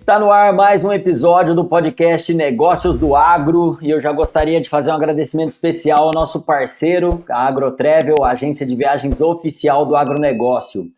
Está no ar mais um episódio do podcast Negócios do Agro e eu já gostaria de fazer um agradecimento especial ao nosso parceiro, a Agrotravel, a agência de viagens oficial do agronegócio.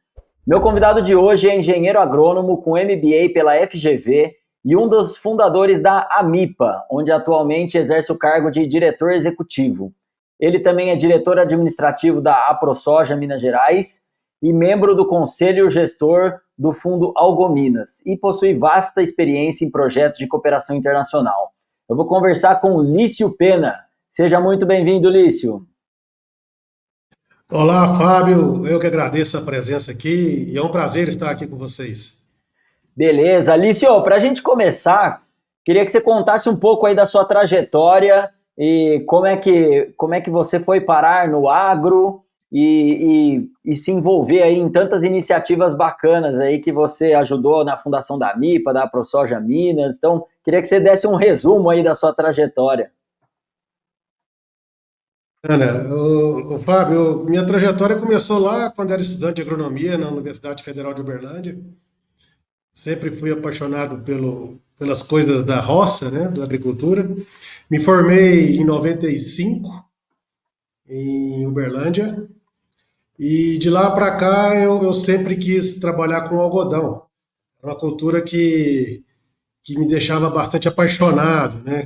Meu convidado de hoje é engenheiro agrônomo com MBA pela FGV e um dos fundadores da Amipa, onde atualmente exerce o cargo de diretor executivo. Ele também é diretor administrativo da AproSoja Minas Gerais e membro do conselho gestor do Fundo Algominas e possui vasta experiência em projetos de cooperação internacional. Eu vou conversar com o Lício Pena. Seja muito bem-vindo, Lício. Olá, Fábio. Eu que agradeço a presença aqui e é um prazer estar aqui com vocês. Beleza. Lício, para a gente começar, queria que você contasse um pouco aí da sua trajetória e como é que você foi parar no agro e se envolver aí em tantas iniciativas bacanas aí que você ajudou na fundação da MIPA, da AproSoja Minas. Então, queria que você desse um resumo aí da sua trajetória. Ana, Fábio, minha trajetória começou lá quando era estudante de agronomia na Universidade Federal de Uberlândia. Sempre fui apaixonado pelas coisas da roça, né, da agricultura. Me formei em 95 em Uberlândia. E de lá para cá eu sempre quis trabalhar com algodão. É uma cultura que me deixava bastante apaixonado, né?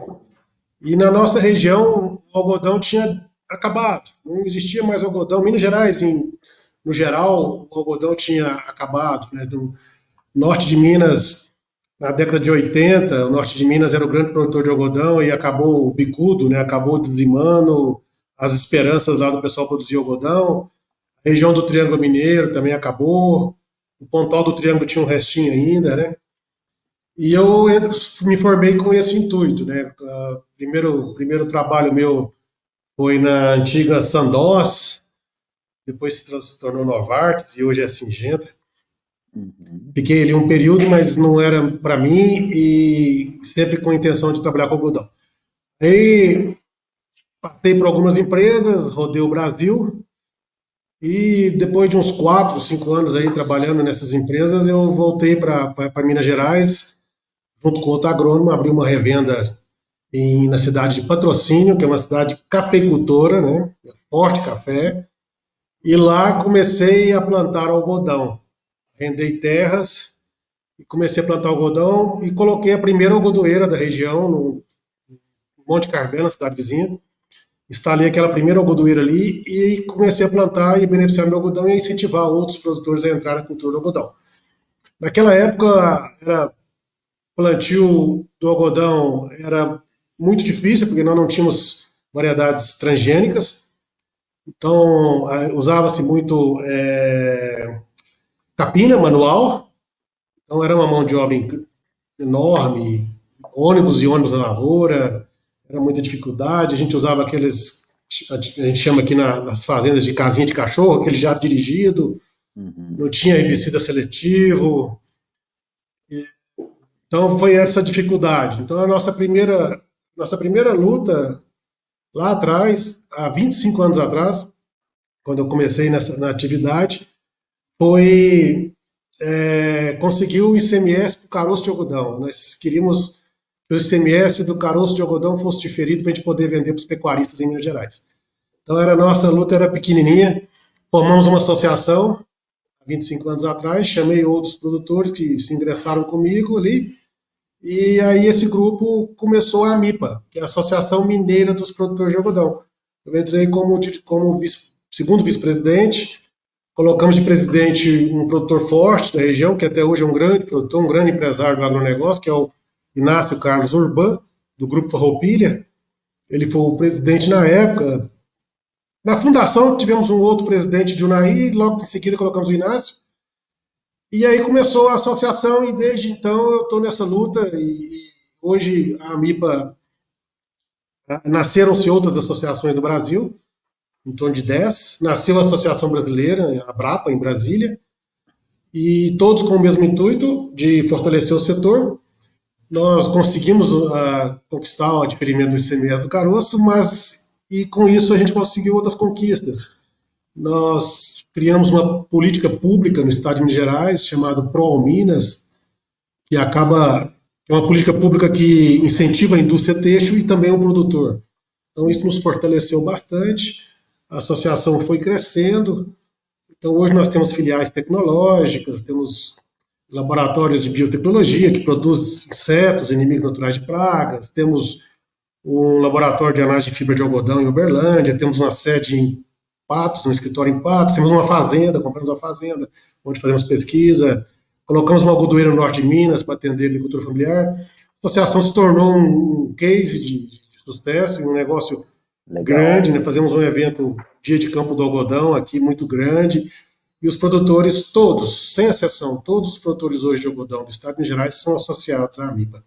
E na nossa região o algodão tinha acabado, não existia mais algodão. Minas Gerais, no geral, o algodão tinha acabado, né? Do norte de Minas, na década de 80, o norte de Minas era o grande produtor de algodão e acabou o bicudo, né? Acabou dizimando as esperanças lá do pessoal produzir algodão. A região do Triângulo Mineiro também acabou. O Pontal do Triângulo tinha um restinho ainda, né? E eu me formei com esse intuito, né? Primeiro trabalho meu foi na antiga Sandoz, depois se tornou Novartis e hoje é Syngenta. Uhum. Fiquei ali um período, mas não era para mim e sempre com a intenção de trabalhar com algodão. Aí passei por algumas empresas, rodei o Brasil e depois de uns 4, 5 anos aí trabalhando nessas empresas, eu voltei para Minas Gerais, junto com outro agrônomo, abri uma revenda na cidade de Patrocínio, que é uma cidade cafeicultora, né? Forte café. E lá comecei a plantar algodão. Arrendei terras e comecei a plantar algodão e coloquei a primeira algodoeira da região, no Monte Carmelo, na cidade vizinha. Instalei aquela primeira algodoeira ali e comecei a plantar e beneficiar meu algodão e incentivar outros produtores a entrar na cultura do algodão. Naquela época, plantio do algodão era muito difícil, porque nós não tínhamos variedades transgênicas, então usava-se muito capina manual, então era uma mão de obra enorme, ônibus e ônibus na lavoura, era muita dificuldade, a gente usava a gente chama aqui nas fazendas de casinha de cachorro, aquele jato dirigido, Uhum. não tinha herbicida seletivo, então foi essa dificuldade. Então a nossa primeira luta lá atrás, há 25 anos atrás, quando eu comecei na atividade, foi conseguir o ICMS para o caroço de algodão. Nós queríamos que o ICMS do caroço de algodão fosse diferido para a gente poder vender para os pecuaristas em Minas Gerais. Então a nossa luta era pequenininha, formamos uma associação há 25 anos atrás, chamei outros produtores que se ingressaram comigo ali, e aí esse grupo começou a AMIPA, que é a Associação Mineira dos Produtores de Algodão. Eu entrei como segundo vice-presidente, colocamos de presidente um produtor forte da região, que até hoje é um grande produtor, um grande empresário do agronegócio, que é o Inácio Carlos Urban, do Grupo Farroupilha. Ele foi o presidente na época. Na fundação tivemos um outro presidente de Unai, e logo em seguida colocamos o Inácio. E aí começou a associação e desde então eu estou nessa luta e hoje a AMIPA, nasceram-se outras associações do Brasil, em torno de 10. Nasceu a Associação Brasileira, a Brapa, em Brasília, e todos com o mesmo intuito de fortalecer o setor. Nós conseguimos conquistar o adquirimento do ICMS do caroço, mas e com isso a gente conseguiu outras conquistas. Nós criamos uma política pública no estado de Minas Gerais, chamado ProAlminas, que acaba, é uma política pública que incentiva a indústria têxtil e também o produtor. Então isso nos fortaleceu bastante, a associação foi crescendo, então hoje nós temos filiais tecnológicas, temos laboratórios de biotecnologia que produzem insetos, inimigos naturais de pragas, temos um laboratório de análise de fibra de algodão em Uberlândia, temos uma sede em Patos, um escritório em Patos, temos uma fazenda, compramos uma fazenda, onde fazemos pesquisa, colocamos uma algodoeira no norte de Minas para atender a agricultura familiar. A associação se tornou um case de sucesso, um negócio Legal. grande, né? Fazemos um evento Dia de Campo do Algodão aqui, muito grande, e os produtores todos, sem exceção, todos os produtores hoje de algodão do estado de Minas Gerais são associados à AMIPA.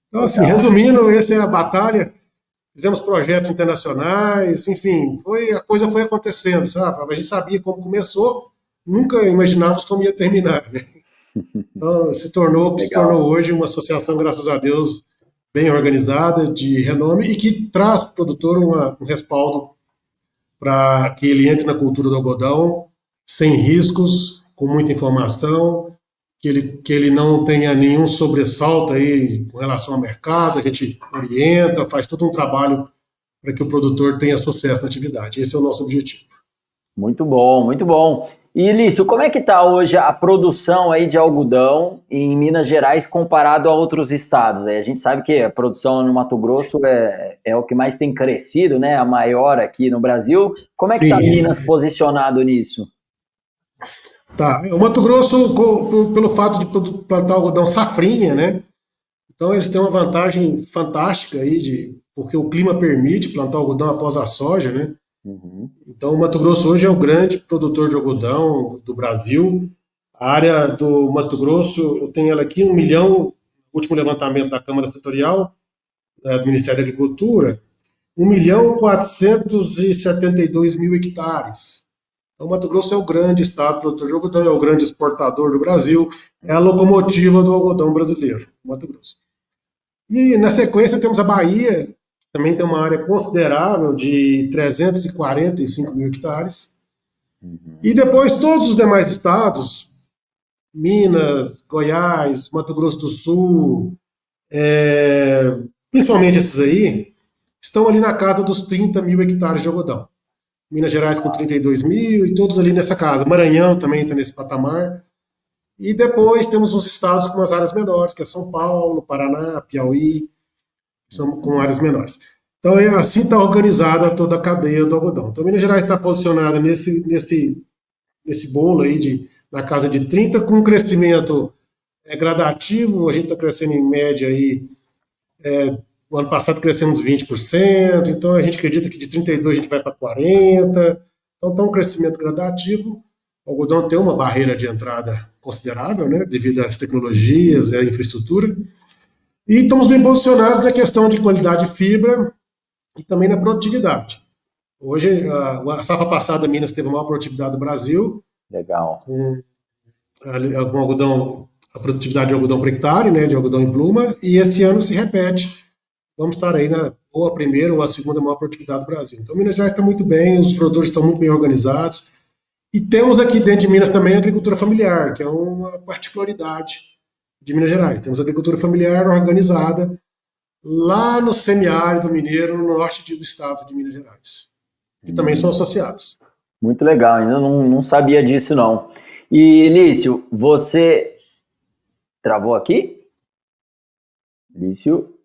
Então, assim, Legal. resumindo, essa é a batalha. Fizemos projetos internacionais, enfim, a coisa foi acontecendo, sabe? A gente sabia como começou, nunca imaginávamos como ia terminar, né? Então, se tornou o que se Legal. tornou hoje uma associação, graças a Deus, bem organizada, de renome e que traz para o produtor um respaldo para que ele entre na cultura do algodão sem riscos, com muita informação, que ele não tenha nenhum sobressalto aí com relação ao mercado, a gente orienta, faz todo um trabalho para que o produtor tenha sucesso na atividade. Esse é o nosso objetivo. Muito bom, muito bom. E Lício, como é que está hoje a produção aí de algodão em Minas Gerais comparado a outros estados? Aí a gente sabe que a produção no Mato Grosso é o que mais tem crescido, né? A maior aqui no Brasil. Como é que está Sim, Minas posicionado nisso? tá. O Mato Grosso, pelo fato de plantar algodão safrinha, né? Então eles têm uma vantagem fantástica aí, porque o clima permite plantar algodão após a soja, né? Uhum. Então o Mato Grosso hoje é o grande produtor de algodão do Brasil. A área do Mato Grosso, eu tenho ela aqui, 1 milhão, último levantamento da Câmara Setorial, do Ministério da Agricultura, 1.472.000 hectares. Então, o Mato Grosso é o grande estado produtor de algodão, é o grande exportador do Brasil, é a locomotiva do algodão brasileiro, o Mato Grosso. E, na sequência, temos a Bahia, que também tem uma área considerável de 345.000 hectares. E depois todos os demais estados, Minas, Goiás, Mato Grosso do Sul, principalmente esses aí, estão ali na casa dos 30.000 hectares de algodão. Minas Gerais com 32 mil e todos ali nessa casa. Maranhão também está nesse patamar. E depois temos uns estados com umas áreas menores, que é São Paulo, Paraná, Piauí, que são com áreas menores. Então, assim está organizada toda a cadeia do algodão. Então, Minas Gerais está posicionada nesse bolo aí, na casa de 30, com um crescimento gradativo. A gente está crescendo em média aí. O ano passado crescemos 20%, então a gente acredita que de 32 a gente vai para 40%. Então está um crescimento gradativo. O algodão tem uma barreira de entrada considerável, né, devido às tecnologias, à infraestrutura. E estamos bem posicionados na questão de qualidade de fibra e também na produtividade. Hoje, a safra passada, Minas teve a maior produtividade do Brasil, Legal. com algodão, a produtividade de algodão por hectare, né, de algodão em pluma, e este ano se repete. Vamos estar aí ou a primeira ou a segunda maior produtividade do Brasil. Então, Minas Gerais está muito bem, os produtores estão muito bem organizados. E temos aqui dentro de Minas também a agricultura familiar, que é uma particularidade de Minas Gerais. Temos a agricultura familiar organizada lá no semiárido mineiro, no norte do estado de Minas Gerais, que também são associados. Muito legal, ainda não sabia disso não. E Lício, você travou aqui? Lício?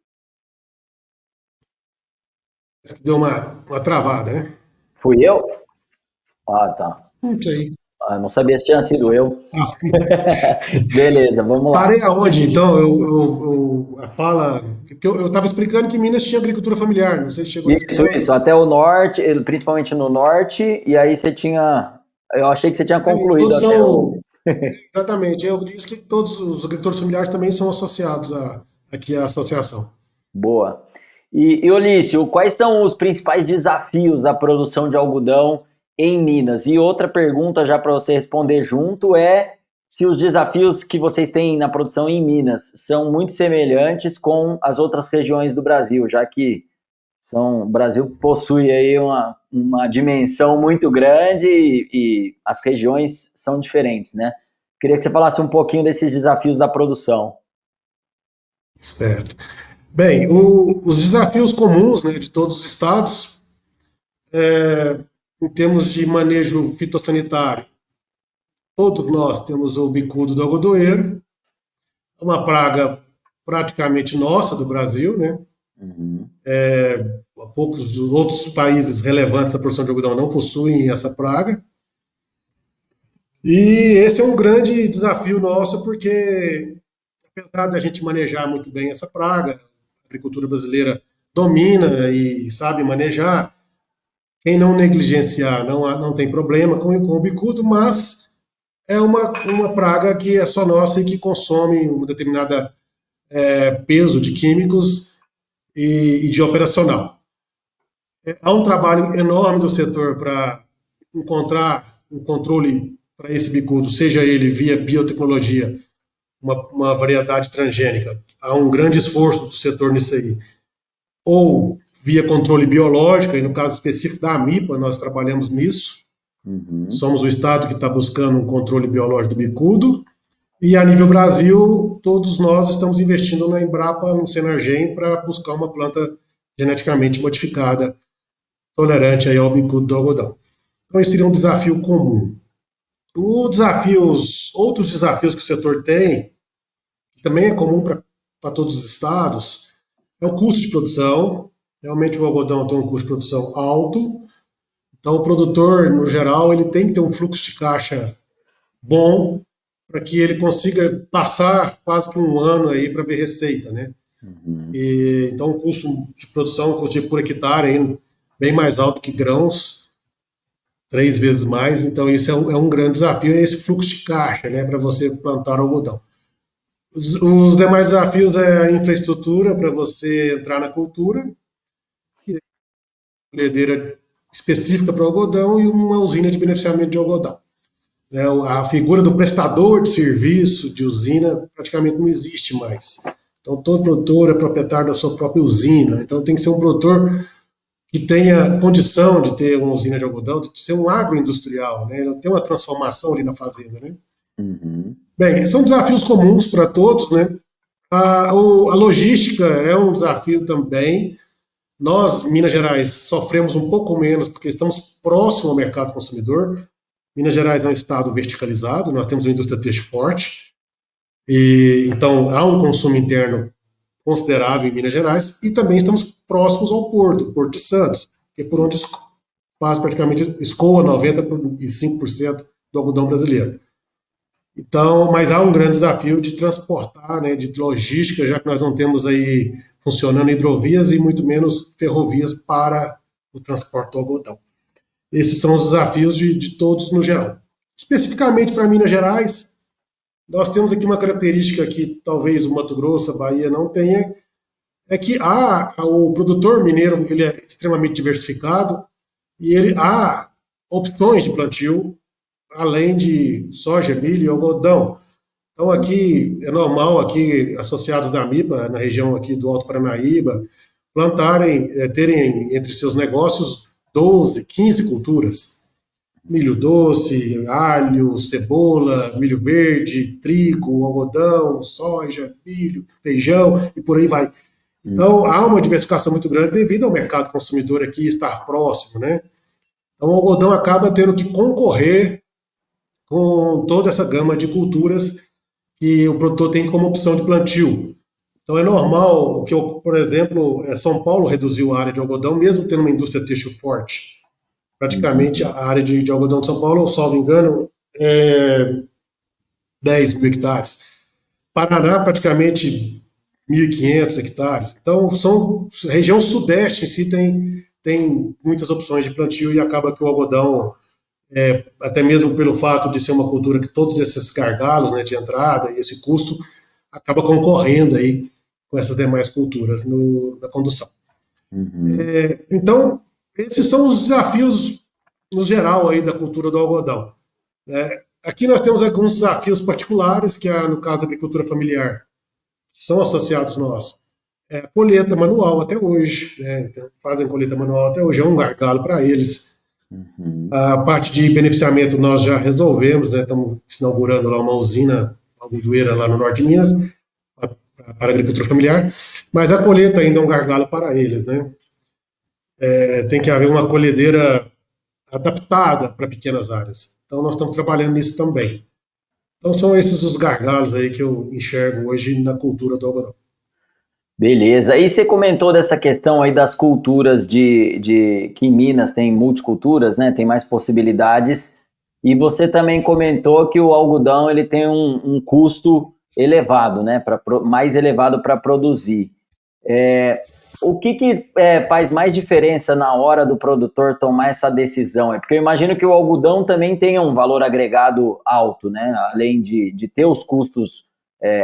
Deu uma travada, né? Fui eu? Ah, tá. Não sei. Ah, não sabia se tinha sido eu. Ah, Beleza, vamos lá. parei aonde, então? A fala. Porque eu estava explicando que Minas tinha agricultura familiar, não sei se chegou nesse Isso, ponto. até o norte, principalmente no norte, e aí você tinha. Eu achei que você tinha concluído Todos até o. são. Exatamente. Eu disse que todos os agricultores familiares também são associados aqui à associação. Boa. E Olício, quais são os principais desafios da produção de algodão em Minas? E outra pergunta, já para você responder junto, é se os desafios que vocês têm na produção em Minas são muito semelhantes com as outras regiões do Brasil, já que o Brasil possui aí uma dimensão muito grande e as regiões são diferentes, né? Queria que você falasse um pouquinho desses desafios da produção. Certo. Bem, os desafios comuns, né, de todos os estados, em termos de manejo fitossanitário, todos nós temos o bicudo do algodoeiro, uma praga praticamente nossa do Brasil, né? Uhum. Poucos outros países relevantes da produção de algodão não possuem essa praga. E esse é um grande desafio nosso, porque apesar da gente manejar muito bem essa praga, a agricultura brasileira domina e sabe manejar, quem não negligenciar não tem problema com o bicudo, mas é uma praga que é só nossa e que consome um determinado peso de químicos e de operacional. Há um trabalho enorme do setor para encontrar um controle para esse bicudo, seja ele via biotecnologia, uma variedade transgênica. Há um grande esforço do setor nisso aí. Ou via controle biológico, e no caso específico da AMIPA, nós trabalhamos nisso. Uhum. Somos o estado que está buscando um controle biológico do bicudo. E a nível Brasil, todos nós estamos investindo na Embrapa, no Senargem, para buscar uma planta geneticamente modificada, tolerante aí ao bicudo do algodão. Então, esse seria um desafio comum. Outros desafios que o setor tem, que também é comum para todos os estados, é o custo de produção. Realmente o algodão tem um custo de produção alto, então o produtor, no geral, ele tem que ter um fluxo de caixa bom para que ele consiga passar quase que um ano aí para ver receita, né? Uhum. Então o custo de produção, o custo de por hectare aí, bem mais alto que grãos, 3 vezes mais. Então isso é um grande desafio, é esse fluxo de caixa, né, para você plantar algodão. Os demais desafios é a infraestrutura para você entrar na cultura, colhedeira específica para o algodão e uma usina de beneficiamento de algodão. Né? A figura do prestador de serviço de usina praticamente não existe mais. Então, todo produtor é proprietário da sua própria usina. Então, tem que ser um produtor que tenha condição de ter uma usina de algodão, de ser um agroindustrial, né? Tem uma transformação ali na fazenda, né? Uhum. Bem, são desafios comuns para todos, né? A logística é um desafio também. Nós, Minas Gerais, sofremos um pouco menos porque estamos próximo ao mercado consumidor. Minas Gerais é um estado verticalizado, nós temos uma indústria têxtil forte, e então há um consumo interno considerável em Minas Gerais, e também estamos próximos ao Porto de Santos, que é por onde faz praticamente, escoa 95% do algodão brasileiro. Então, mas há um grande desafio de transportar, né, de logística, já que nós não temos aí funcionando hidrovias e muito menos ferrovias para o transporte do algodão. Esses são os desafios de todos no geral. Especificamente para Minas Gerais, nós temos aqui uma característica que talvez o Mato Grosso, a Bahia não tenha, é que o produtor mineiro ele é extremamente diversificado e ele há opções de plantio além de soja, milho e algodão. Então aqui é normal aqui associados da AMIPA na região aqui do Alto Paranaíba plantarem, terem entre seus negócios 12, 15 culturas. Milho doce, alho, cebola, milho verde, trigo, algodão, soja, milho, feijão e por aí vai. Então, Uhum. há uma diversificação muito grande devido ao mercado consumidor aqui estar próximo, né? Então, o algodão acaba tendo que concorrer com toda essa gama de culturas que o produtor tem como opção de plantio. Então, é normal que, por exemplo, São Paulo reduziu a área de algodão, mesmo tendo uma indústria têxtil forte. Praticamente Uhum. a área de algodão de São Paulo, salvo engano, é 10 mil hectares. Paraná, praticamente 1.500 hectares. Então, a região sudeste em si tem muitas opções de plantio e acaba que o algodão, até mesmo pelo fato de ser uma cultura que todos esses gargalos, né, de entrada e esse custo, acaba concorrendo aí com essas demais culturas na condução. Uhum. Então, esses são os desafios no geral aí da cultura do algodão. Aqui nós temos alguns desafios particulares, que é no caso da agricultura familiar, que são associados nossos. A colheita manual até hoje, né? Então, fazem colheita manual até hoje, é um gargalo para eles. Uhum. A parte de beneficiamento nós já resolvemos, né? Estamos inaugurando lá uma usina algodoeira lá no norte de Minas, para para a agricultura familiar, mas a colheita ainda é um gargalo para eles, né? Tem que haver uma colhedeira adaptada para pequenas áreas. Então nós estamos trabalhando nisso também. Então são esses os gargalos aí que eu enxergo hoje na cultura do algodão. Beleza. E você comentou dessa questão aí das culturas que em Minas tem multiculturas, né? Tem mais possibilidades. E você também comentou que o algodão ele tem um custo elevado, né? Mais elevado para produzir. O que faz mais diferença na hora do produtor tomar essa decisão? É porque eu imagino que o algodão também tenha um valor agregado alto, né? Além de ter os custos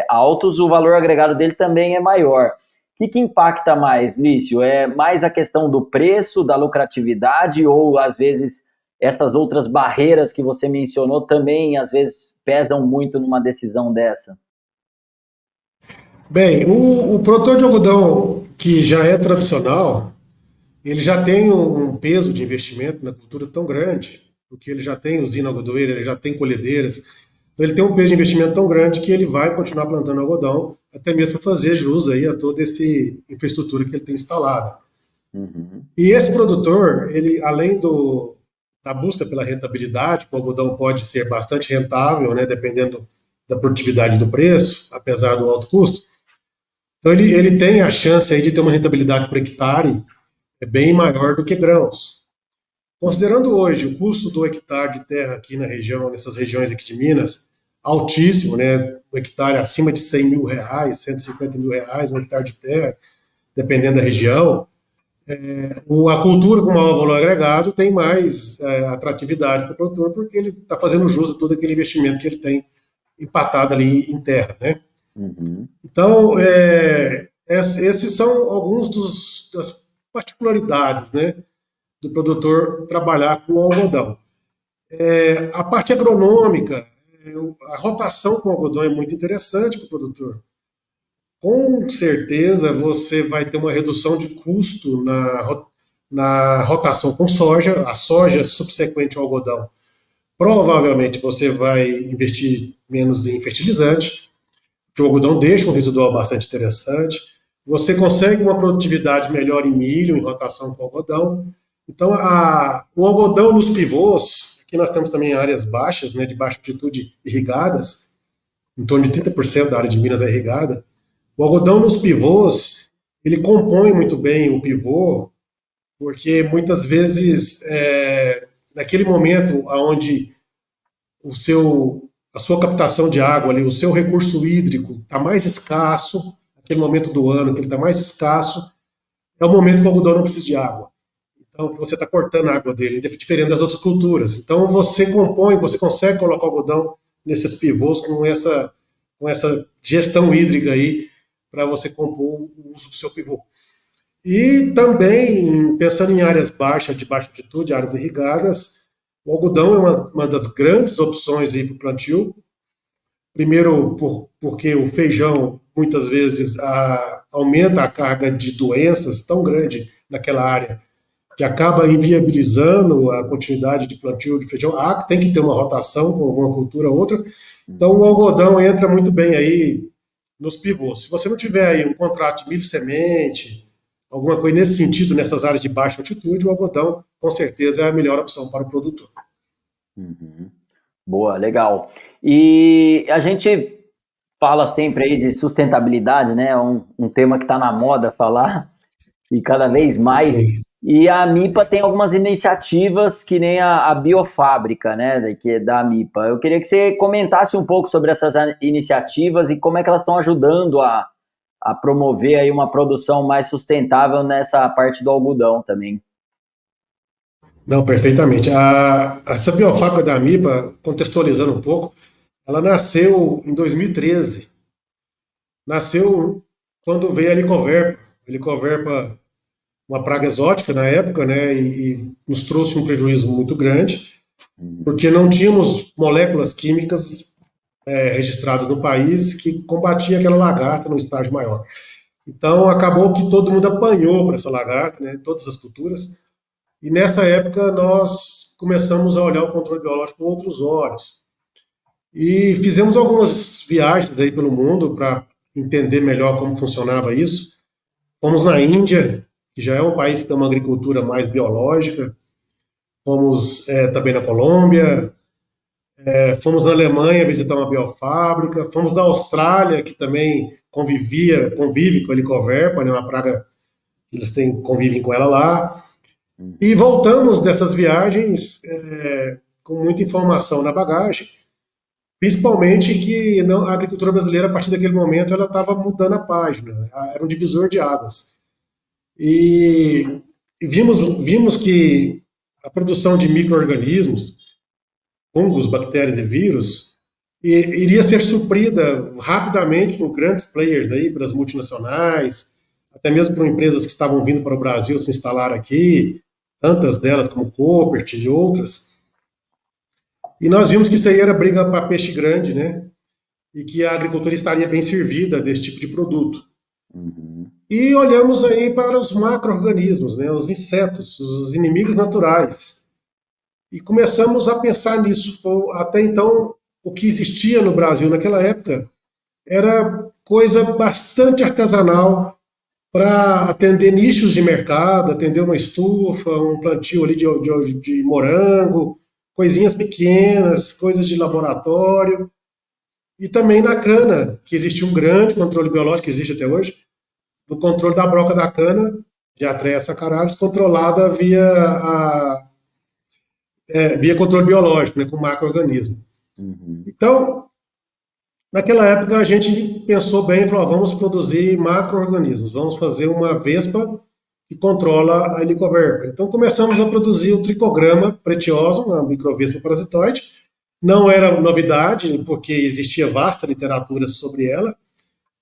altos, o valor agregado dele também é maior. O que impacta mais, Lício? É mais a questão do preço, da lucratividade, ou às vezes essas outras barreiras que você mencionou também às vezes pesam muito numa decisão dessa? Bem, o produtor de algodão que já é tradicional, ele já tem um peso de investimento na cultura tão grande, porque ele já tem usina algodoeira, ele já tem colhedeiras, então ele tem um peso de investimento tão grande que ele vai continuar plantando algodão, até mesmo para fazer jus aí a toda essa infraestrutura que ele tem instalada. Uhum, E esse produtor, ele além da busca pela rentabilidade, o algodão pode ser bastante rentável, né, dependendo da produtividade do preço, apesar do alto custo. Então ele tem a chance aí de ter uma rentabilidade por hectare bem maior do que grãos. Considerando hoje o custo do hectare de terra aqui na região, nessas regiões aqui de Minas, altíssimo, né? O hectare acima de R$ 100.000, R$ 150.000, um hectare de terra, dependendo da região. A cultura com maior valor agregado tem mais atratividade para o produtor, porque ele está fazendo jus a todo aquele investimento que ele tem empatado ali em terra, né? uhum. Então, esses são alguns das particularidades, né, do produtor trabalhar com o algodão. A parte agronômica, a rotação com o algodão é muito interessante para o produtor. Com certeza você vai ter uma redução de custo na rotação com soja, a soja subsequente ao algodão. Provavelmente você vai investir menos em fertilizante, que o algodão deixa um residual bastante interessante. Você consegue uma produtividade melhor em milho, em rotação com algodão. Então, o algodão nos pivôs, aqui nós temos também áreas baixas, né, de baixa altitude irrigadas, em torno de 30% da área de Minas é irrigada. O algodão nos pivôs, ele compõe muito bem o pivô, porque muitas vezes, naquele momento onde a sua captação de água ali, o seu recurso hídrico está mais escasso, aquele momento do ano que ele está mais escasso, é o momento que o algodão não precisa de água. Então, que você está cortando a água dele, diferente das outras culturas. Então, você consegue colocar o algodão nesses pivôs com essa gestão hídrica aí, para você compor o uso do seu pivô. E também, pensando em áreas baixas, de baixa altitude, áreas irrigadas, o algodão é uma das grandes opções aí para o plantio. Primeiro, porque o feijão, muitas vezes, aumenta a carga de doenças tão grande naquela área, que acaba inviabilizando a continuidade de plantio de feijão. Tem que ter uma rotação com alguma cultura ou outra. Então, o algodão entra muito bem aí nos pivôs. Se você não tiver aí um contrato de milho semente, alguma coisa nesse sentido, nessas áreas de baixa altitude, o algodão, com certeza, é a melhor opção para o produtor. Uhum. Boa, legal. E a gente fala sempre aí de sustentabilidade, né? Um tema que está na moda falar, e cada vez mais. Sim. E a MIPA tem algumas iniciativas que nem a Biofábrica, né? Que é da MIPA. Eu queria que você comentasse um pouco sobre essas iniciativas e como é que elas estão ajudando a promover aí uma produção mais sustentável nessa parte do algodão também. Não, perfeitamente. Essa biofábrica da AMIPA, contextualizando um pouco, ela nasceu em 2013. Nasceu quando veio a Helicoverpa. A Helicoverpa, uma praga exótica na época, né, e nos trouxe um prejuízo muito grande, porque não tínhamos moléculas químicas registradas no país que combatiam aquela lagarta no estágio maior. Então, acabou que todo mundo apanhou para essa lagarta, né, todas as culturas, e nessa época nós começamos a olhar o controle biológico com outros olhos. E fizemos algumas viagens aí pelo mundo para entender melhor como funcionava isso. Fomos na Índia, que já é um país que tem uma agricultura mais biológica. Fomos também na Colômbia, fomos na Alemanha visitar uma biofábrica, fomos na Austrália, que também convive com a helicoverpa, né, uma praga que eles convivem com ela lá. E voltamos dessas viagens com muita informação na bagagem, principalmente que a agricultura brasileira, a partir daquele momento, ela estava mudando a página, né? Era um divisor de águas. E vimos que a produção de micro-organismos, fungos, bactérias e vírus, iria ser suprida rapidamente por grandes players aí, pelas multinacionais, até mesmo por empresas que estavam vindo para o Brasil se instalar aqui, tantas delas como Coopert e outras. E nós vimos que isso aí era briga para peixe grande, né? E que a agricultura estaria bem servida desse tipo de produto. Uhum. E olhamos aí para os macro-organismos, né? Os insetos, os inimigos naturais. E começamos a pensar nisso. Até então, o que existia no Brasil naquela época era coisa bastante artesanal para atender nichos de mercado, atender uma estufa, um plantio ali de morango, coisinhas pequenas, coisas de laboratório. E também na cana, que existia um grande controle biológico, que existe até hoje, do controle da broca da cana, de Atreia saccharoides, controlada via controle biológico, né, com macro-organismo. Uhum. Então, naquela época a gente pensou bem e falou, ó, vamos produzir macro-organismos, vamos fazer uma vespa que controla a helicoverpa. Então começamos a produzir o tricograma pretiosum, uma microvespa parasitoide. Não era novidade, porque existia vasta literatura sobre ela.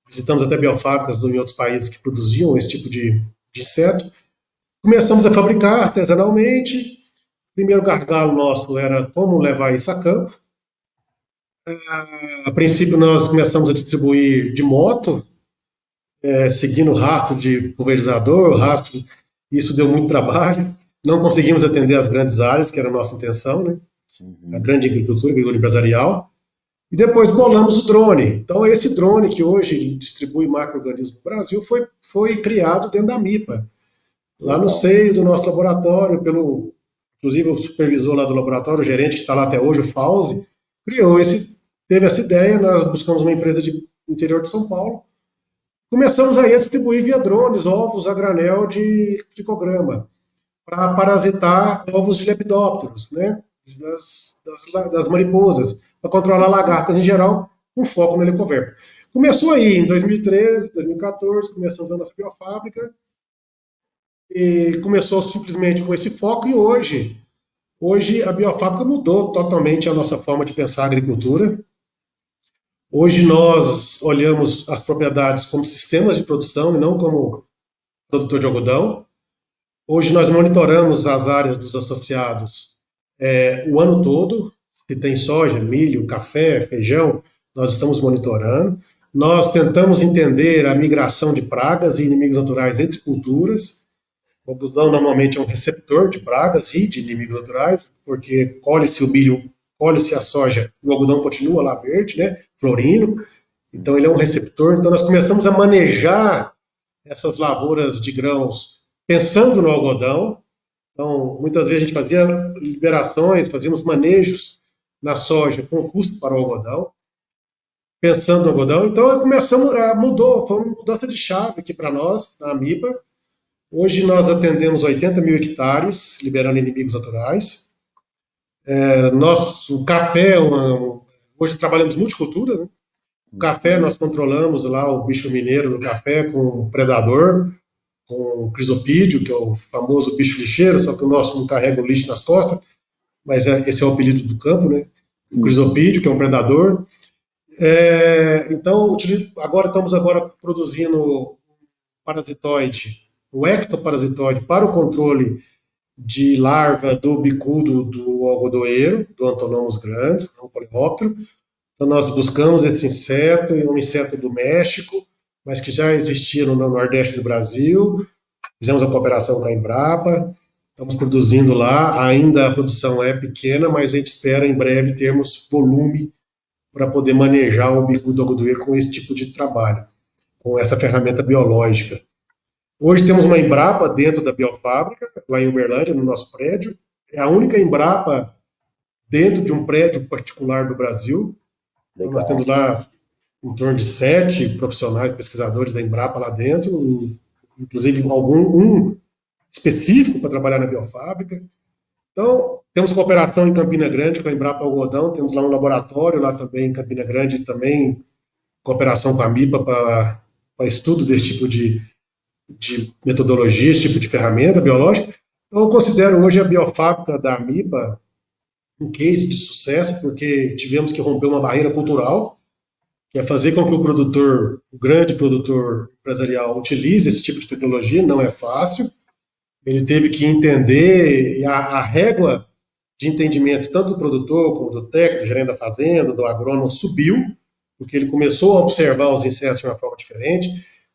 Visitamos até biofábricas em outros países que produziam esse tipo de inseto. Começamos a fabricar artesanalmente. O primeiro gargalo nosso era como levar isso a campo. A princípio, nós começamos a distribuir de moto, seguindo o rastro de pulverizador, rastro. Isso deu muito trabalho. Não conseguimos atender as grandes áreas, que era a nossa intenção, né? A Uhum. grande agricultura empresarial. E depois bolamos o drone. Então, esse drone que hoje distribui macro-organismos no Brasil foi criado dentro da MIPA, lá no Legal. seio do nosso laboratório, inclusive o supervisor lá do laboratório, o gerente que está lá até hoje, o Fauzi, teve essa ideia. Nós buscamos uma empresa de interior de São Paulo. Começamos aí a distribuir via drones ovos a granel de tricograma para parasitar ovos de lepidópteros, né? Das mariposas, para controlar lagartas em geral, com foco no helicoverpa. Começou aí em 2013, 2014, começamos a nossa biofábrica, e começou simplesmente com esse foco, e hoje a biofábrica mudou totalmente a nossa forma de pensar a agricultura. Hoje nós olhamos as propriedades como sistemas de produção e não como produtor de algodão. Hoje nós monitoramos as áreas dos associados o ano todo. Se tem soja, milho, café, feijão, nós estamos monitorando. Nós tentamos entender a migração de pragas e inimigos naturais entre culturas. O algodão normalmente é um receptor de pragas e de inimigos naturais, porque colhe-se o milho, colhe-se a soja e o algodão continua lá verde, né, florindo. Então ele é um receptor. Então nós começamos a manejar essas lavouras de grãos pensando no algodão. Então, muitas vezes a gente fazia liberações, fazíamos manejos na soja com custo para o algodão, pensando no algodão. Então, mudou, foi uma mudança de chave aqui para nós, na AMIPA. Hoje nós atendemos 80 mil hectares, liberando inimigos naturais. O café, hoje trabalhamos multiculturas, né? O café, nós controlamos lá o bicho mineiro do café com o predador, com o crisopídeo, que é o famoso bicho lixeiro, só que o nosso não carrega o lixo nas costas, mas esse é o apelido do campo, né? O crisopídeo, que é um predador. Então, estamos agora produzindo parasitoide, o ectoparasitoide para o controle de larva do bicudo do algodoeiro, do Antonomus grandis, um coleóptero. Então, nós buscamos esse inseto, um inseto do México, mas que já existia no Nordeste do Brasil. Fizemos a cooperação com a Embrapa, estamos produzindo lá. Ainda a produção é pequena, mas a gente espera em breve termos volume para poder manejar o bico do algodoeiro com esse tipo de trabalho. com essa ferramenta biológica. Hoje temos uma Embrapa dentro da biofábrica, lá em Uberlândia, no nosso prédio. É a única Embrapa dentro de um prédio particular do Brasil. Então, nós temos Legal. lá em torno de 7 profissionais, pesquisadores da Embrapa lá dentro, inclusive um específico para trabalhar na biofábrica. Então, temos cooperação em Campina Grande com a Embrapa Algodão, temos lá um laboratório lá também em Campina Grande, também cooperação com a MIPA para estudo desse tipo de metodologia, esse tipo de ferramenta biológica. Então, eu considero hoje a biofábrica da MIPA um case de sucesso, porque tivemos que romper uma barreira cultural, que é fazer com que o produtor, o grande produtor empresarial, utilize esse tipo de tecnologia. Não é fácil. Ele teve que entender, e a régua de entendimento, tanto do produtor como do técnico, do gerente da fazenda, do agrônomo, subiu, porque ele começou a observar os insetos de uma forma diferente.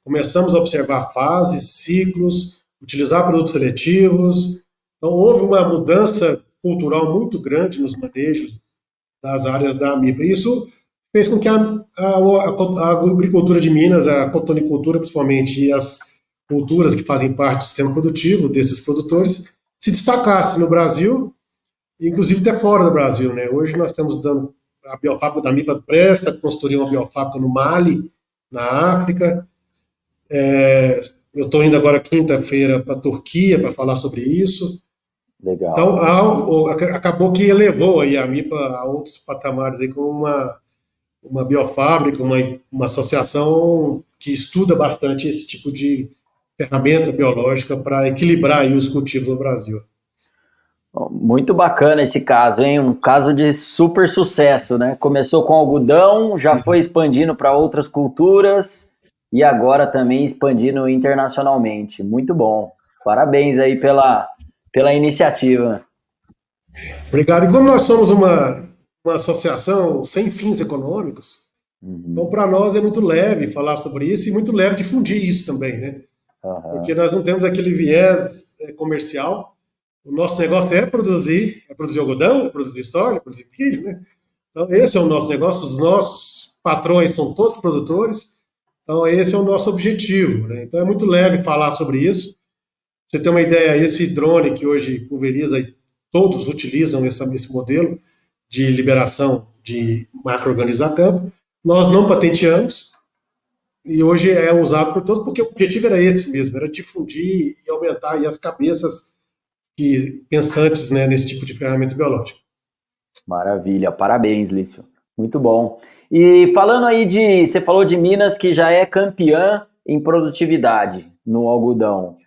Começamos a observar fases, ciclos, utilizar produtos seletivos. Então, houve uma mudança cultural muito grande nos manejos das áreas da AMIPA. Isso fez com que a agricultura de Minas, a cotonicultura principalmente, e as culturas que fazem parte do sistema produtivo desses produtores, se destacasse no Brasil, inclusive até fora do Brasil, né? Hoje nós estamos dando a biofábrica da MIPA presta construir uma biofábrica no Mali, na África. Eu estou indo agora quinta-feira para a Turquia para falar sobre isso. Então, Legal. acabou que elevou aí a MIPA a outros patamares aí com uma biofábrica, uma associação que estuda bastante esse tipo de ferramenta biológica para equilibrar aí os cultivos no Brasil. Muito bacana esse caso, hein? Um caso de super sucesso, né? Começou com algodão, já foi expandindo para outras culturas e agora também expandindo internacionalmente. Muito bom. Parabéns aí pela iniciativa. Obrigado. E como nós somos uma associação sem fins econômicos, então Uhum. para nós é muito leve falar sobre isso e muito leve difundir isso também, né? Porque Aham. nós não temos aquele viés comercial. O nosso negócio é produzir algodão, é produzir soja, é produzir milho, né? Então esse é o nosso negócio, os nossos patrões são todos produtores, então esse é o nosso objetivo, né? Então é muito leve falar sobre isso. Pra você ter uma ideia, esse drone que hoje pulveriza, e todos utilizam esse modelo de liberação de macro-organismos a campo, nós não patenteamos e hoje é usado por todos, porque o objetivo era esse mesmo, era difundir e aumentar aí as cabeças pensantes, né, nesse tipo de ferramenta biológica. Maravilha, parabéns, Lício. Muito bom. E falando aí você falou de Minas que já é campeã em produtividade no algodão.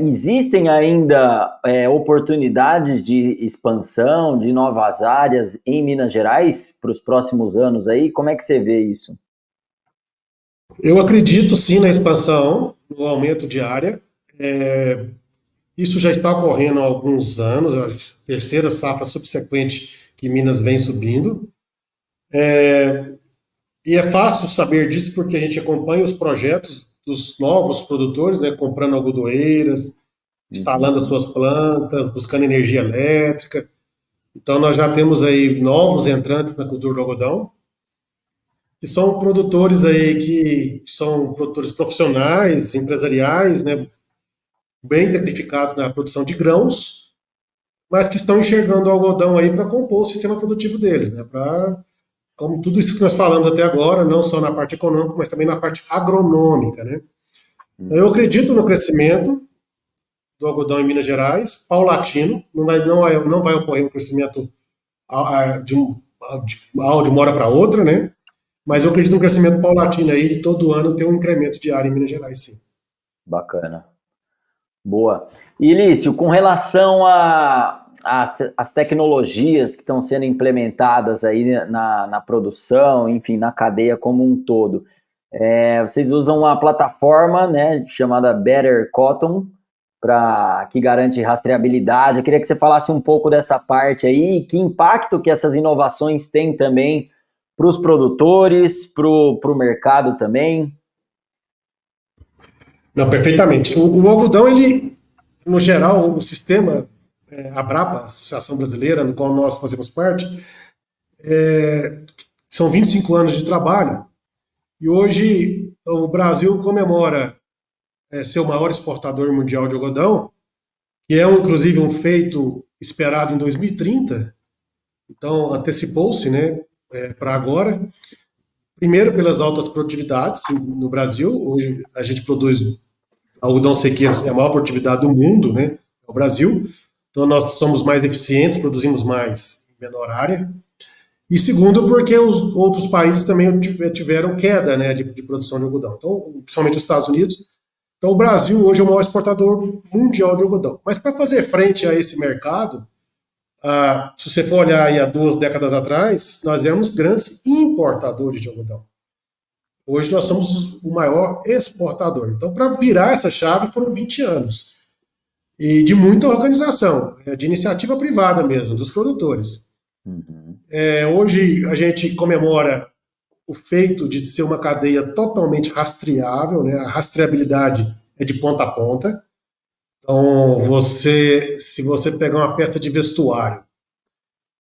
Existem ainda oportunidades de expansão de novas áreas em Minas Gerais para os próximos anos aí? Como é que você vê isso? Eu acredito sim na expansão, no aumento de área. Isso já está ocorrendo há alguns anos, a terceira safra subsequente que Minas vem subindo. E é fácil saber disso porque a gente acompanha os projetos dos novos produtores, né, comprando algodoeiras, instalando as Uhum. suas plantas, buscando energia elétrica. Então nós já temos aí novos entrantes na cultura do algodão, que são produtores aí que são produtores profissionais, empresariais, né, bem tecnificados na produção de grãos, mas que estão enxergando o algodão aí para compor o sistema produtivo deles, né, para como tudo isso que nós falamos até agora, não só na parte econômica, mas também na parte agronômica, né? Eu Uhum. acredito no crescimento do algodão em Minas Gerais, paulatino, não vai ocorrer um crescimento de uma hora para outra, né? Mas eu acredito no crescimento paulatino aí, de todo ano ter um incremento de área em Minas Gerais, sim. Bacana. Boa. E Lício, com relação as tecnologias que estão sendo implementadas aí na produção, enfim, na cadeia como um todo, vocês usam uma plataforma, né, chamada Better Cotton, que garante rastreabilidade. Eu queria que você falasse um pouco dessa parte aí, que impacto que essas inovações têm também para os produtores, para o mercado também. Não, perfeitamente. O algodão, ele, no geral, o sistema, a Brapa, Associação Brasileira, no qual nós fazemos parte, são 25 anos de trabalho. E hoje o Brasil comemora ser o maior exportador mundial de algodão, que é inclusive um feito esperado em 2030, então antecipou-se, né, para agora. Primeiro, pelas altas produtividades no Brasil, hoje a gente produz algodão sequeiro, é a maior produtividade do mundo, né, é o Brasil, então nós somos mais eficientes, produzimos mais em menor área. E segundo, porque os outros países também tiveram queda, né, de produção de algodão, então, principalmente os Estados Unidos. Então, o Brasil hoje é o maior exportador mundial de algodão. Mas para fazer frente a esse mercado, se você for olhar aí há 2 décadas atrás, nós éramos grandes importadores de algodão. Hoje nós somos o maior exportador. Então, para virar essa chave foram 20 anos. E de muita organização, de iniciativa privada mesmo, dos produtores. Uhum. Hoje a gente comemora o feito de ser uma cadeia totalmente rastreável, né? A rastreabilidade é de ponta a ponta. Então, se você pegar uma peça de vestuário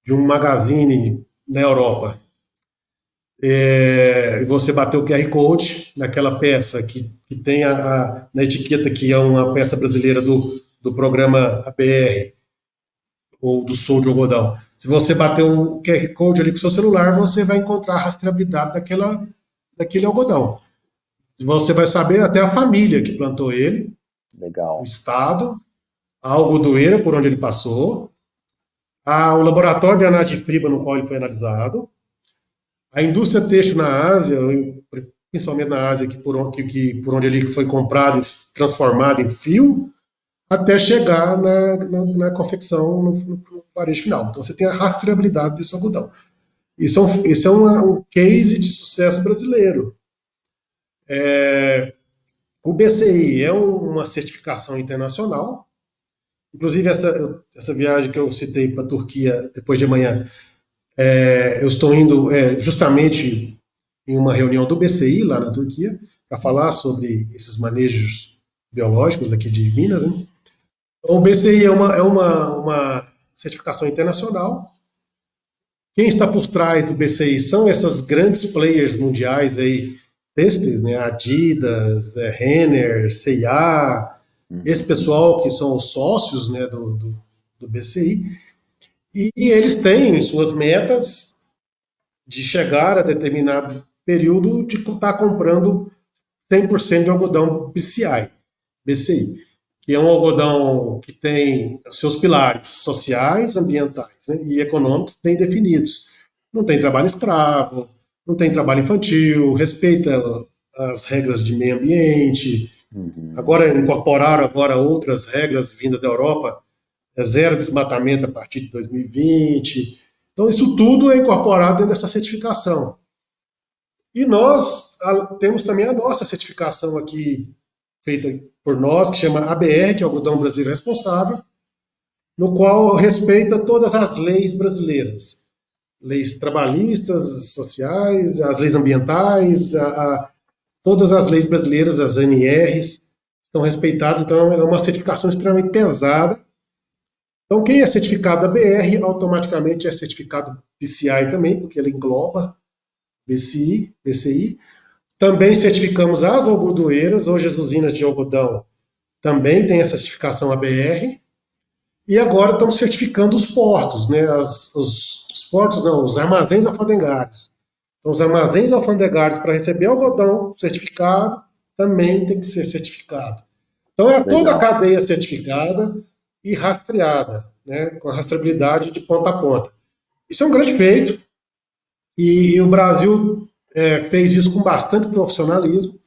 de um magazine na Europa, e você bater o QR Code naquela peça que tem na etiqueta que é uma peça brasileira do programa ABR ou do Sou de Algodão. Se você bater o QR Code ali com o seu celular, você vai encontrar a rastreabilidade daquele algodão. Você vai saber até a família que plantou ele, o Legal. estado, a algodoeira por onde ele passou, o laboratório de análise de fibra no qual ele foi analisado, a indústria têxtil na Ásia, principalmente na Ásia, por onde ele foi comprado e transformado em fio, até chegar na confecção, no varejo final. Então você tem a rastreabilidade desse algodão. Isso é um case de sucesso brasileiro. O BCI é uma certificação internacional. Inclusive, essa viagem que eu citei para a Turquia depois de amanhã, eu estou indo justamente em uma reunião do BCI lá na Turquia para falar sobre esses manejos biológicos aqui de Minas. Né? Então, o BCI é uma certificação internacional. Quem está por trás do BCI são essas grandes players mundiais aí, têxteis, né? Adidas, Renner, C&A, esse Uhum. pessoal que são os sócios, né, do BCI, e eles têm suas metas de chegar a determinado período de estar comprando 100% de algodão BCI, que é um algodão que tem seus pilares sociais, ambientais, né, e econômicos bem definidos. Não tem trabalho escravo, não tem trabalho infantil, respeita as regras de meio ambiente. Uhum. Agora incorporaram outras regras vindas da Europa, zero desmatamento a partir de 2020. Então isso tudo é incorporado dentro dessa certificação. E nós temos também a nossa certificação aqui, feita por nós, que chama ABR, que é o Algodão Brasileiro Responsável, no qual respeita todas as leis brasileiras. Leis trabalhistas, sociais, as leis ambientais, todas as leis brasileiras, as NRs, estão respeitadas, então é uma certificação extremamente pesada. Então, quem é certificado ABR, automaticamente é certificado PCI também, porque ele engloba BCI. Também certificamos as algodoeiras, hoje as usinas de algodão também têm essa certificação ABR. E agora estamos certificando os portos, né? Os portos não, os armazéns alfandegários. Então, os armazéns alfandegários, para receber algodão certificado, também tem que ser certificado. Então, é toda a Legal. cadeia certificada e rastreada, né? Com a rastreabilidade de ponta a ponta. Isso é um grande feito, e o Brasil fez isso com bastante profissionalismo.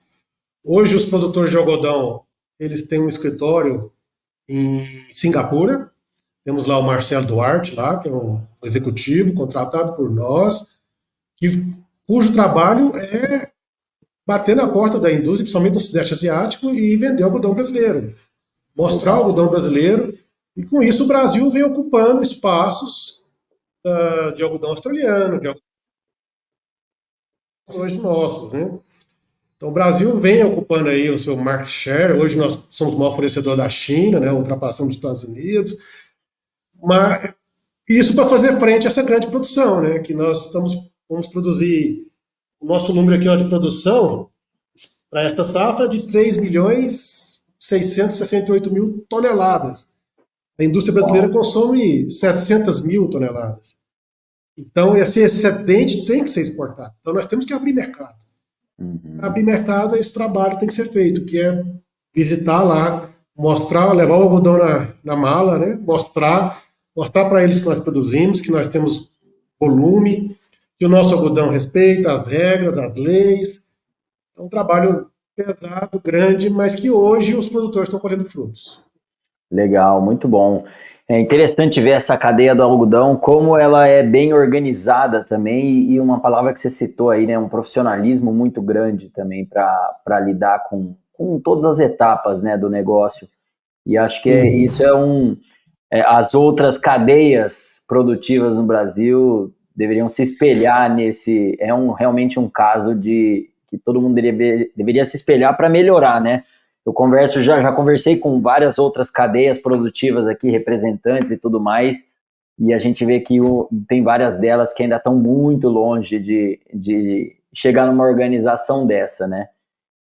Hoje, os produtores de algodão, eles têm um escritório em Singapura. Temos lá o Marcelo Duarte, lá, que é um executivo contratado por nós, cujo trabalho é bater na porta da indústria, principalmente no Sudeste Asiático, e vender algodão brasileiro. Mostrar o Legal. algodão brasileiro. E com isso o Brasil vem ocupando espaços de algodão australiano, de algodão hoje nossos, né? Então o Brasil vem ocupando aí o seu market share. Hoje nós somos o maior fornecedor da China, né? Ultrapassamos os Estados Unidos. Mas isso para fazer frente a essa grande produção, né? Que nós vamos produzir o nosso número aqui ó, de produção para esta safra de 3.668.000 toneladas. A indústria brasileira consome 700 mil toneladas. Então, esse excedente tem que ser exportado. Então, nós temos que abrir mercado. Para Uhum. abrir mercado, esse trabalho tem que ser feito, que é visitar lá, mostrar, levar o algodão na mala, né? Mostrar para eles que nós produzimos, que nós temos volume, que o nosso algodão respeita as regras, as leis. É um trabalho pesado, grande, mas que hoje os produtores estão colhendo frutos. Legal, muito bom. É interessante ver essa cadeia do algodão, como ela é bem organizada também, e uma palavra que você citou aí, né, um profissionalismo muito grande também para lidar com todas as etapas, né, do negócio. E acho que isso Sim. as outras cadeias produtivas no Brasil deveriam se espelhar nesse. Realmente um caso de que todo mundo deveria se espelhar para melhorar, né? Eu já conversei com várias outras cadeias produtivas aqui, representantes e tudo mais, e a gente vê que tem várias delas que ainda estão muito longe de chegar numa organização dessa, né?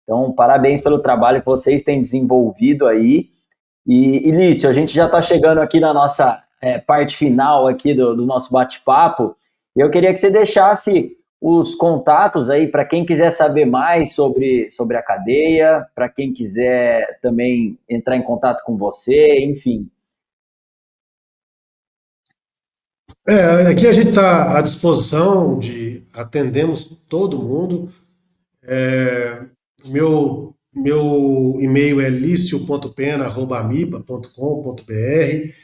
Então, parabéns pelo trabalho que vocês têm desenvolvido aí. E Lício, a gente já está chegando aqui na nossa parte final aqui do nosso bate-papo. E eu queria que você deixasse os contatos aí para quem quiser saber mais sobre a cadeia, para quem quiser também entrar em contato com você, enfim. Aqui a gente está à disposição de atendemos todo mundo. Meu e-mail é licio.pena@amipa.com.br.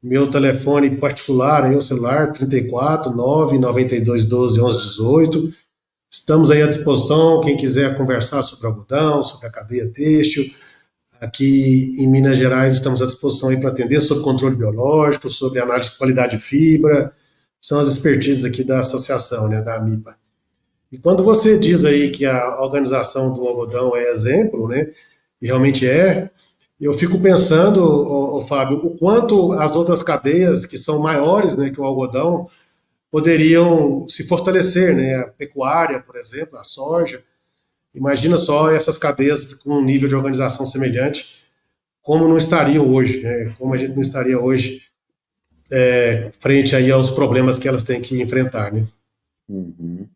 Meu telefone particular, aí o celular, 34 992 12 11 18. Estamos aí à disposição, quem quiser conversar sobre algodão, sobre a cadeia têxtil. Aqui em Minas Gerais estamos à disposição aí para atender sobre controle biológico, sobre análise de qualidade de fibra. São as expertises aqui da associação, né, da AMIPA. E quando você diz aí que a organização do algodão é exemplo, né, e realmente é, eu fico pensando, Fábio, o quanto as outras cadeias que são maiores, né, que o algodão poderiam se fortalecer, né, a pecuária, por exemplo, a soja. Imagina só essas cadeias com um nível de organização semelhante, como não estariam hoje, né? Como a gente não estaria hoje frente aí aos problemas que elas têm que enfrentar, né? Uhum.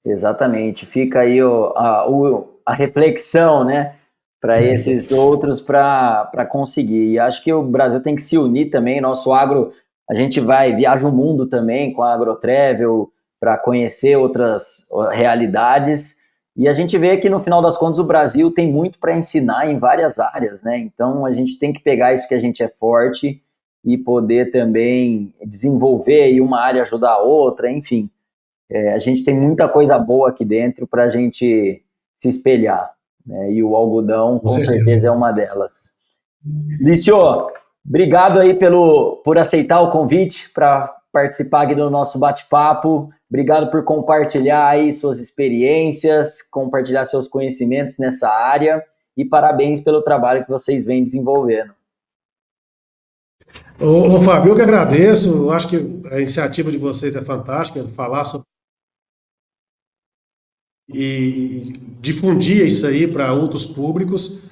Exatamente. Fica aí a reflexão, né, para esses outros para conseguir. E acho que o Brasil tem que se unir também. Nosso agro, a gente viaja o mundo também com a AgroTravel para conhecer outras realidades. E a gente vê que no final das contas o Brasil tem muito para ensinar em várias áreas, né? Então a gente tem que pegar isso que a gente é forte e poder também desenvolver e uma área ajudar a outra, enfim. A gente tem muita coisa boa aqui dentro para a gente se espelhar, né? E o algodão, Com com certeza. certeza, é uma delas. Lício, obrigado aí por aceitar o convite para participar aqui do nosso bate-papo. Obrigado por compartilhar aí suas experiências, compartilhar seus conhecimentos nessa área e parabéns pelo trabalho que vocês vêm desenvolvendo. Fábio, eu que agradeço. Eu acho que a iniciativa de vocês é fantástica, falar sobre e difundir isso aí para outros públicos.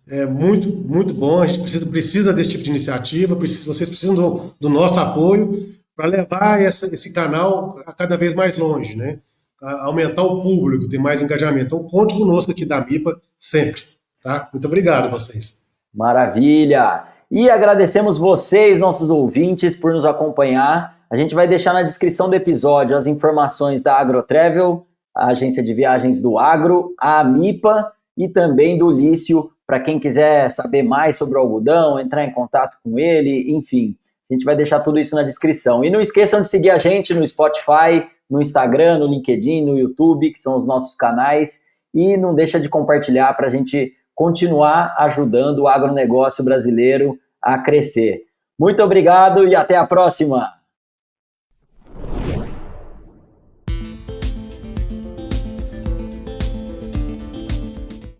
É muito, muito bom. A gente precisa desse tipo de iniciativa. Vocês precisam do nosso apoio para levar esse canal a cada vez mais longe, né? Aumentar o público, ter mais engajamento. Então, conte conosco aqui da MIPA sempre, tá? Muito obrigado a vocês. Maravilha! E agradecemos vocês, nossos ouvintes, por nos acompanhar. A gente vai deixar na descrição do episódio as informações da AgroTravel, a agência de viagens do Agro, a Amipa e também do Lício, para quem quiser saber mais sobre o algodão, entrar em contato com ele, enfim. A gente vai deixar tudo isso na descrição. E não esqueçam de seguir a gente no Spotify, no Instagram, no LinkedIn, no YouTube, que são os nossos canais. E não deixa de compartilhar para a gente continuar ajudando o agronegócio brasileiro a crescer. Muito obrigado e até a próxima!